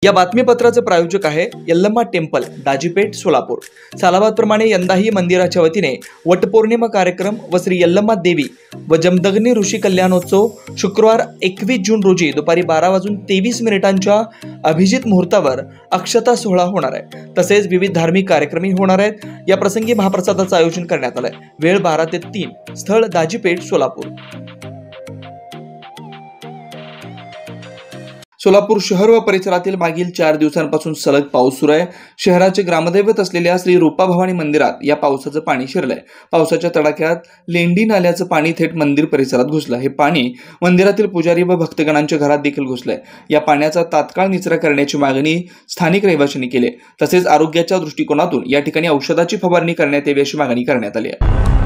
या बातमीपत्राचे प्रायोजक आहे यल्लम्मा टेम्पल, दाजीपेठ, सोलापूर। सालाबादप्रमाणे यंदाही मंदिराच्या वतीने वटपौर्णिमा कार्यक्रम व श्री यल्लम्मा देवी व जमदग्नी ऋषी कल्याणोत्सव शुक्रवार 21 जून रोजी दुपारी 12:23 अभिजित मुहूर्तावर अक्षता सोहळा होणार आहे। तसेच विविध धार्मिक कार्यक्रमही होणार आहेत। या प्रसंगी महाप्रसादाचे आयोजन करण्यात आले। वेळ 12 ते 3, स्थळ दाजीपेठ, सोलापूर। सोलापूर शहर व परिसरातील मागील 4 दिवसांपासून सलग पाऊस सुरू आहे। शहराचे ग्रामदैवत असलेल्या श्री रूपाभवानी मंदिरात या पावसाचं पाणी शिरलंय। पावसाच्या तडाख्यात लेंडी नाल्याचं पाणी थेट मंदिर परिसरात घुसलं। हे पाणी मंदिरातील पुजारी व भक्तगणांच्या घरात देखील घुसलंय। या पाण्याचा तात्काळ निचरा करण्याची मागणी स्थानिक रहिवाशांनी केली। तसेच आरोग्याच्या दृष्टिकोनातून या ठिकाणी औषधाची फवारणी करण्यात यावी अशी मागणी करण्यात आली आहे।